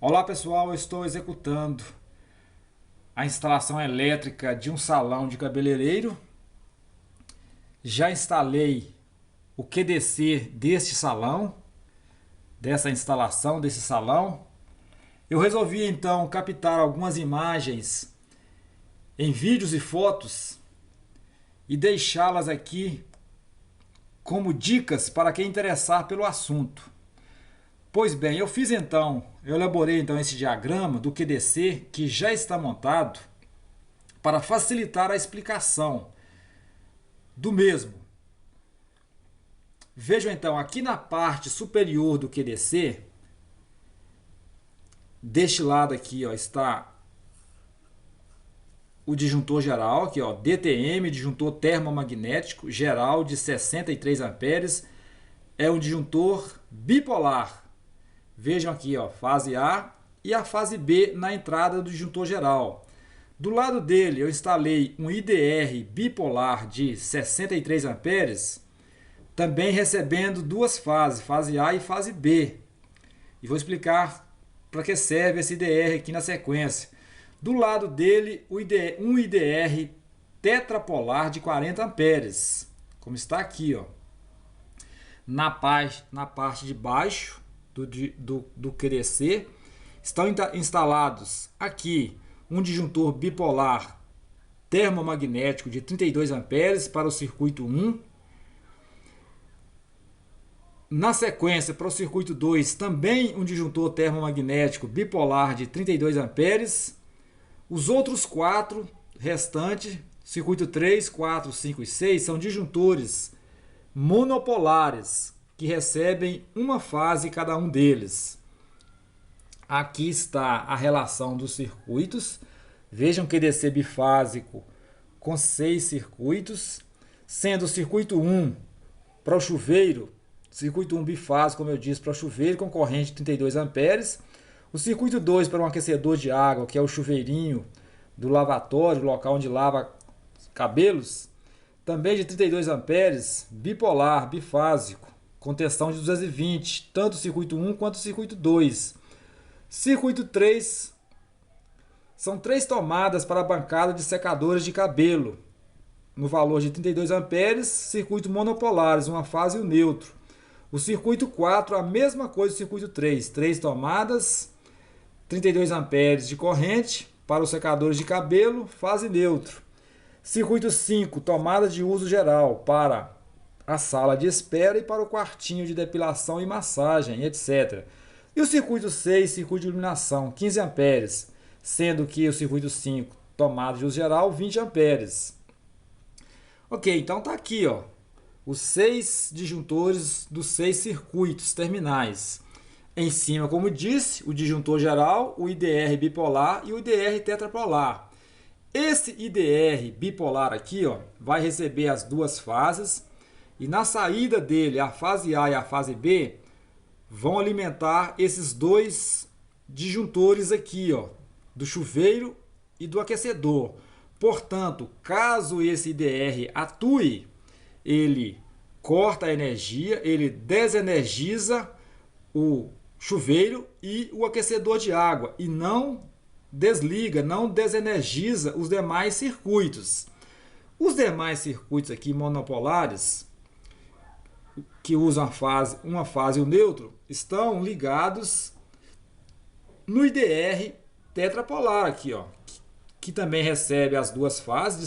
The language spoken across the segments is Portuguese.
Olá pessoal, eu estou executando a instalação elétrica de um salão de cabeleireiro. Já instalei o QDC deste salão, dessa instalação desse salão. Eu resolvi então captar algumas imagens em vídeos e fotos e deixá-las aqui como dicas para quem interessar pelo assunto. Pois bem, eu elaborei então esse diagrama do QDC que já está montado para facilitar a explicação do mesmo. Vejam então, aqui na parte superior do QDC, deste lado aqui, ó, está o disjuntor geral, aqui, ó, DTM, disjuntor termomagnético geral de 63 amperes, é um disjuntor bipolar. Vejam aqui, ó, fase A e a fase B na entrada do disjuntor geral. Do lado dele eu instalei um IDR bipolar de 63 amperes, também recebendo duas fases, fase A e fase B. E vou explicar para que serve esse IDR aqui na sequência. Do lado dele, um IDR tetrapolar de 40 amperes, como está aqui, ó. Na parte de baixo do QDC estão instalados aqui um disjuntor bipolar termomagnético de 32 amperes para o circuito 1. Na sequência, para o circuito 2, também um disjuntor termomagnético bipolar de 32 amperes. Os outros quatro restantes, circuito 3, 4, 5 e 6, são disjuntores monopolares que recebem uma fase cada um deles. Aqui está a relação dos circuitos. Vejam que QDC bifásico com 6 circuitos, sendo o circuito 1 para o chuveiro, circuito 1 bifásico, como eu disse, para o chuveiro com corrente de 32 amperes. O circuito 2 para um aquecedor de água, que é o chuveirinho do lavatório, local onde lava cabelos, também de 32 amperes, bipolar, bifásico, com tensão de 220, tanto o circuito 1 quanto o circuito 2. Circuito 3 são 3 tomadas para a bancada de secadores de cabelo, no valor de 32 amperes, circuito monopolares, uma fase e o neutro. O circuito 4, a mesma coisa do circuito 3, 3 tomadas, 32 amperes de corrente para os secadores de cabelo, fase neutro. Circuito 5, tomada de uso geral para a sala de espera e para o quartinho de depilação e massagem, etc. E o circuito 6, circuito de iluminação, 15 amperes, sendo que o circuito 5, tomada de uso geral, 20 amperes. Ok, então tá aqui, ó, os 6 disjuntores dos 6 circuitos terminais. Em cima, como disse, o disjuntor geral, o IDR bipolar e o IDR tetrapolar. Esse IDR bipolar aqui, ó, vai receber as duas fases e na saída dele, a fase A e a fase B, vão alimentar esses dois disjuntores aqui, ó, do chuveiro e do aquecedor. Portanto, caso esse IDR atue, ele corta a energia, ele desenergiza o chuveiro e o aquecedor de água e não desliga, não desenergiza os demais circuitos. Os demais circuitos aqui monopolares, que usam uma fase e o neutro, estão ligados no IDR tetrapolar aqui, ó, que também recebe as duas fases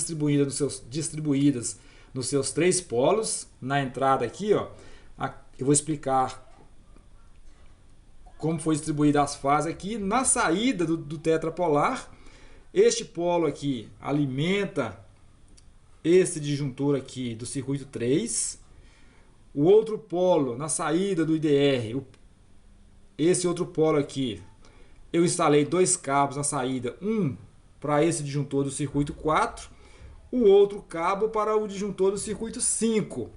distribuídas nos seus 3 polos. Na entrada aqui, ó, eu vou explicar como foi distribuída as fases aqui. Na saída do tetrapolar, este polo aqui alimenta esse disjuntor aqui do circuito 3. O outro polo na saída do IDR, esse outro polo aqui, eu instalei 2 cabos na saída, um para esse disjuntor do circuito 4, o outro cabo para o disjuntor do circuito 5.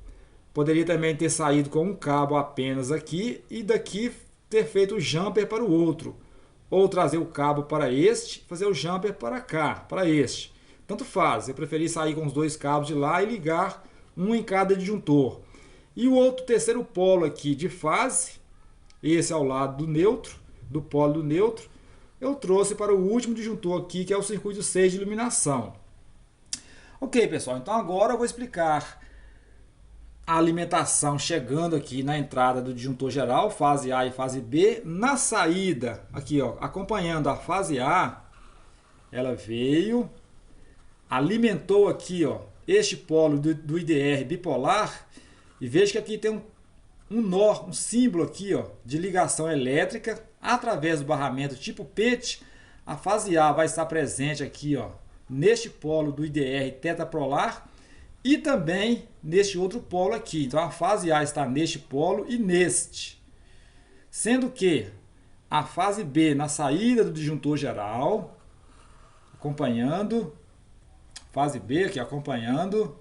Poderia também ter saído com um cabo apenas aqui e daqui ter feito o jumper para o outro, ou trazer o cabo para este, fazer o jumper para cá, para este. Tanto faz, eu preferi sair com os 2 cabos de lá e ligar um em cada disjuntor. E o outro terceiro polo aqui de fase, esse ao lado do neutro, do polo do neutro, eu trouxe para o último disjuntor aqui, que é o circuito 6 de iluminação. Ok, pessoal, então agora eu vou explicar a alimentação chegando aqui na entrada do disjuntor geral, fase A e fase B. Na saída, aqui ó, acompanhando a fase A, ela veio, alimentou aqui ó, este polo do IDR bipolar, e veja que aqui tem um nó, um símbolo aqui ó, de ligação elétrica através do barramento tipo PET. A fase A vai estar presente aqui ó, neste polo do IDR tetaprolar e também neste outro polo aqui. Então a fase A está neste polo e neste. Sendo que a fase B na saída do disjuntor geral, acompanhando, fase B aqui acompanhando,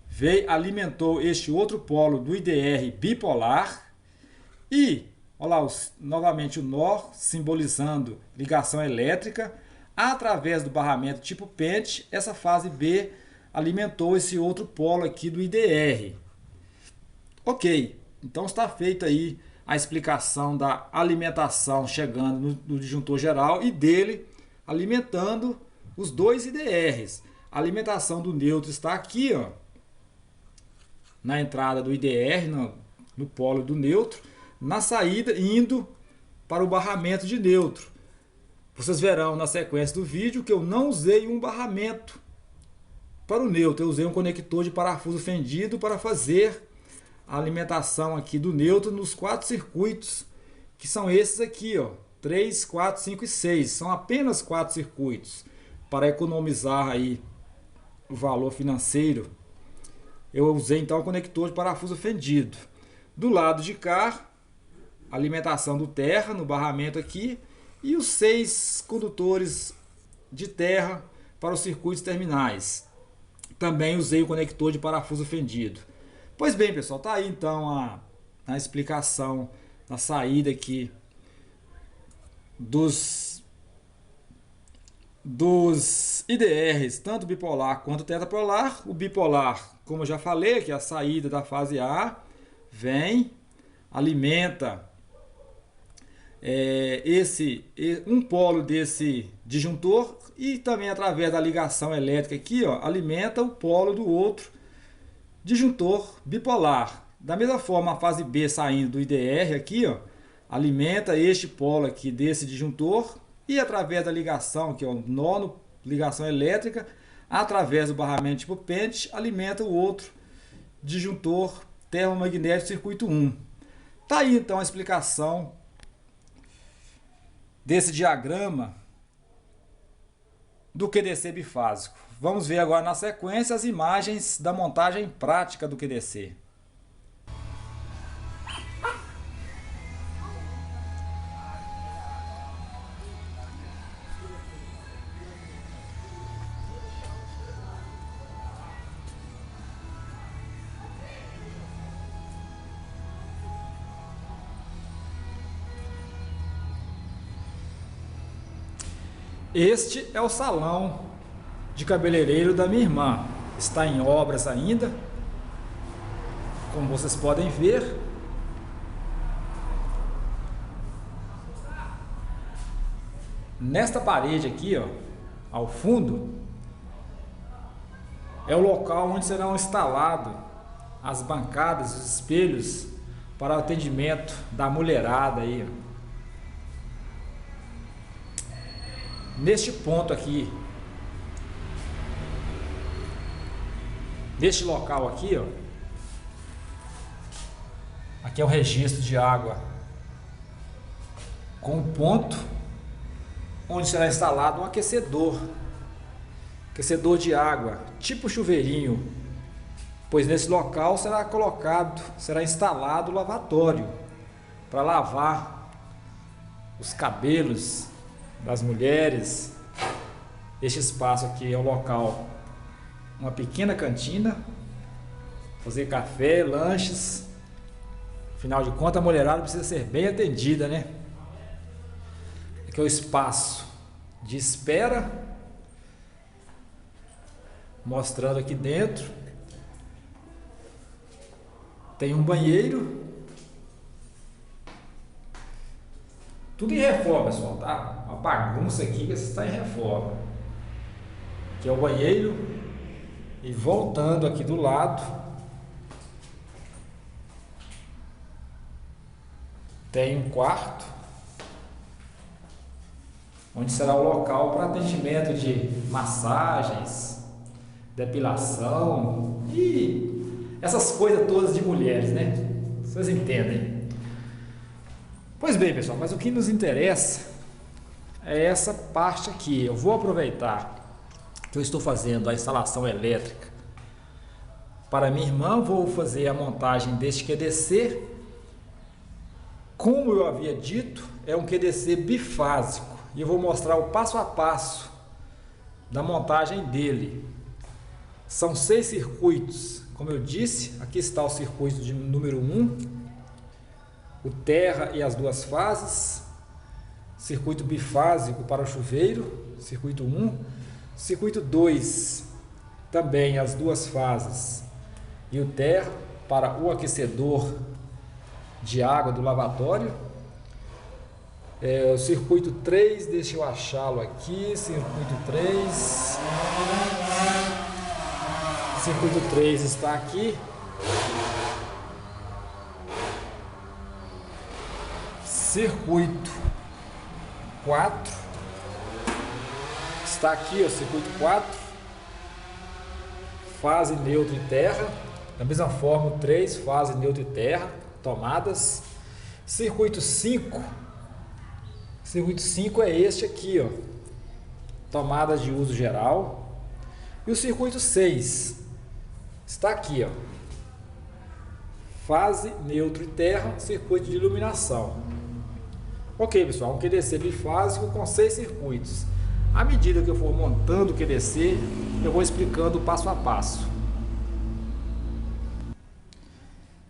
veio, alimentou este outro polo do IDR bipolar e, olha lá, novamente o nó simbolizando ligação elétrica através do barramento tipo pente. Essa fase B alimentou esse outro polo aqui do IDR. Ok, então está feita aí a explicação da alimentação chegando no disjuntor geral e dele alimentando os dois IDRs. A alimentação do neutro está aqui, ó, na entrada do IDR, no polo do neutro, na saída indo para o barramento de neutro. Vocês verão na sequência do vídeo que eu não usei um barramento para o neutro, eu usei um conector de parafuso fendido para fazer a alimentação aqui do neutro nos 4 circuitos, que são esses aqui, ó, 3, 4, 5 e 6. São apenas 4 circuitos. Para economizar aí o valor financeiro, eu usei então o conector de parafuso fendido. Do lado de cá, alimentação do terra no barramento aqui e os 6 condutores de terra para os circuitos terminais. Também usei o conector de parafuso fendido. Pois bem, pessoal, tá aí então a explicação da saída aqui dos IDRs, tanto bipolar quanto tetapolar. O bipolar, como eu já falei, que é a saída da fase A, vem, alimenta um polo desse disjuntor e também através da ligação elétrica aqui, ó, alimenta o polo do outro disjuntor bipolar. Da mesma forma, a fase B saindo do IDR aqui, ó, alimenta este polo aqui desse disjuntor e através da ligação, que é o nó, ligação elétrica, através do barramento tipo pente, alimenta o outro disjuntor termomagnético circuito 1. Tá aí então a explicação desse diagrama do QDC bifásico. Vamos ver agora na sequência as imagens da montagem prática do QDC. Este é o salão de cabeleireiro da minha irmã. Está em obras ainda, como vocês podem ver. Nesta parede aqui, ó, ao fundo, é o local onde serão instalados as bancadas, os espelhos para o atendimento da mulherada aí, ó. Neste ponto aqui, neste local aqui, ó, aqui é o registro de água com um ponto onde será instalado um aquecedor de água, tipo chuveirinho, pois nesse local será instalado o lavatório para lavar os cabelos das mulheres. Este espaço aqui é o local, uma pequena cantina, fazer café, lanches. Afinal de contas, a mulherada precisa ser bem atendida, né? Aqui é o espaço de espera, mostrando aqui dentro. Tem um banheiro. Tudo em reforma, pessoal, tá? Uma bagunça aqui que está em reforma. Aqui é o banheiro. E voltando aqui do lado, tem um quarto, onde será o local para atendimento de massagens, depilação e essas coisas todas de mulheres, né? Vocês entendem. Pois bem, pessoal, mas o que nos interessa é essa parte aqui. Eu vou aproveitar que eu estou fazendo a instalação elétrica para minha irmã, vou fazer a montagem deste QDC. Como eu havia dito, é um QDC bifásico e eu vou mostrar o passo a passo da montagem dele. São 6 circuitos, como eu disse. Aqui está o circuito de número 1, o terra e as 2 fases, circuito bifásico para o chuveiro, circuito 1, circuito 2, também as 2 fases e o terra para o aquecedor de água do lavatório. O circuito 3, deixa eu achá-lo aqui, circuito 3, circuito 3 está aqui, circuito 4, está aqui o circuito 4, fase neutra e terra, da mesma forma o 3, fase neutra e terra, tomadas. Circuito 5, circuito 5 é este aqui, ó, tomadas de uso geral. E o circuito 6 está aqui, ó, fase neutra e terra, circuito de iluminação. Ok, pessoal, um QDC bifásico com 6 circuitos. À medida que eu for montando o QDC, eu vou explicando passo a passo.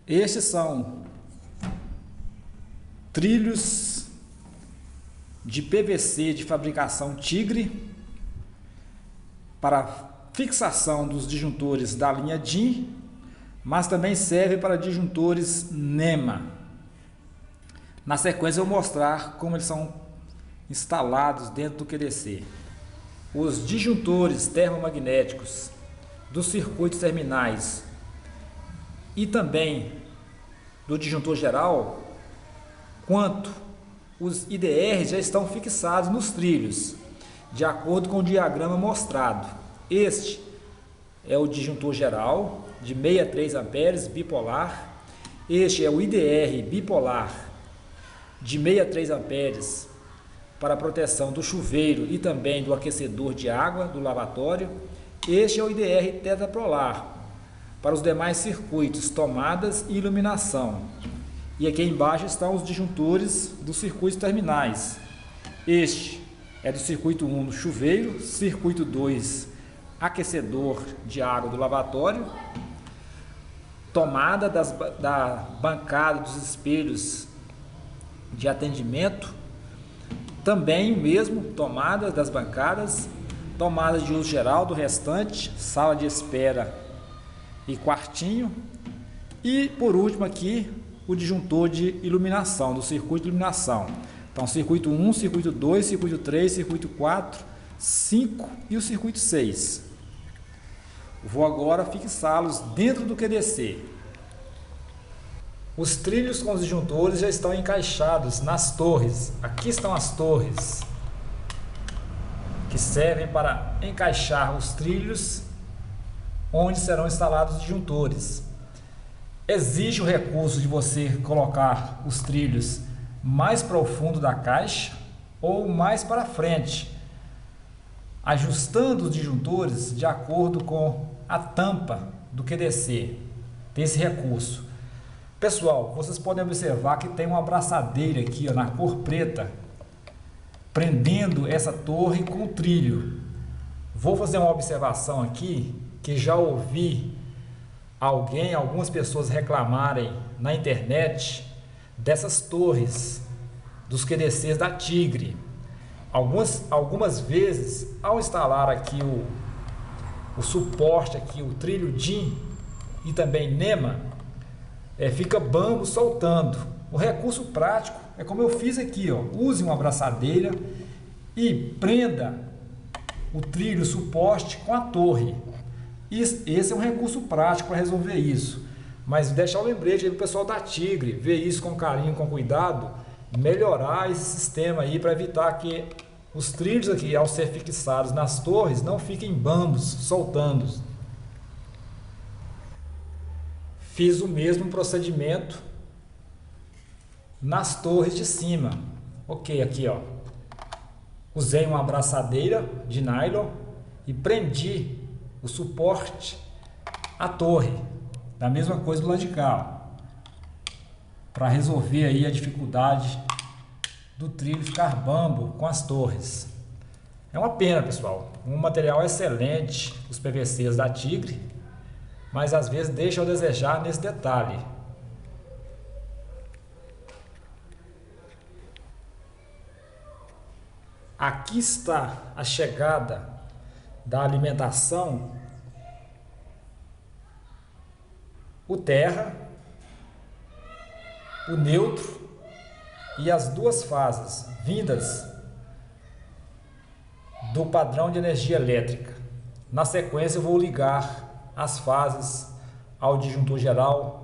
Estes são trilhos de PVC de fabricação Tigre para fixação dos disjuntores da linha DIN, mas também serve para disjuntores NEMA. Na sequência eu vou mostrar como eles são instalados dentro do QDC. Os disjuntores termomagnéticos dos circuitos terminais e também do disjuntor geral, quanto os IDRs já estão fixados nos trilhos, de acordo com o diagrama mostrado. Este é o disjuntor geral de 63 amperes bipolar. Este é o IDR bipolar de 63 amperes para proteção do chuveiro e também do aquecedor de água do lavatório. Este é o IDR tetrapolar para os demais circuitos, tomadas e iluminação. E aqui embaixo estão os disjuntores dos circuitos terminais. Este é do circuito 1 do chuveiro, circuito 2 aquecedor de água do lavatório, tomada da bancada dos espelhos de atendimento, também o mesmo, tomadas das bancadas, tomadas de uso geral do restante, sala de espera e quartinho. E por último aqui o disjuntor de iluminação, do circuito de iluminação. Então circuito 1, circuito 2, circuito 3, circuito 4, 5 e o circuito 6. Vou agora fixá-los dentro do QDC. Os trilhos com os disjuntores já estão encaixados nas torres. Aqui estão as torres que servem para encaixar os trilhos onde serão instalados os disjuntores. Exige o recurso de você colocar os trilhos mais para o fundo da caixa ou mais para frente, ajustando os disjuntores de acordo com a tampa do QDC. Tem esse recurso. Pessoal, vocês podem observar que tem uma abraçadeira aqui, ó, na cor preta, prendendo essa torre com o trilho. Vou fazer uma observação aqui, que já ouvi algumas pessoas reclamarem na internet dessas torres dos QDCs da Tigre. Algumas vezes, ao instalar aqui o suporte aqui, o trilho DIN e também NEMA, fica bambo soltando. O recurso prático é como eu fiz aqui, ó. Use uma abraçadeira e prenda o trilho, o suporte com a torre. Esse é um recurso prático para resolver isso. Mas deixar o lembrete aí pro pessoal da Tigre, ver isso com carinho, com cuidado, melhorar esse sistema aí para evitar que os trilhos aqui, ao ser fixados nas torres, não fiquem bambos, soltando. Fiz o mesmo procedimento nas torres de cima. Ok, aqui ó. Usei uma abraçadeira de nylon e prendi o suporte à torre. Da mesma coisa do lado de cá, para resolver aí a dificuldade do trilho ficar bambo com as torres. É uma pena, pessoal. Um material excelente, os PVCs da Tigre, mas às vezes deixa a desejar nesse detalhe. Aqui está a chegada da alimentação, o terra, o neutro e as duas fases vindas do padrão de energia elétrica. Na sequência eu vou ligar as fases ao disjuntor geral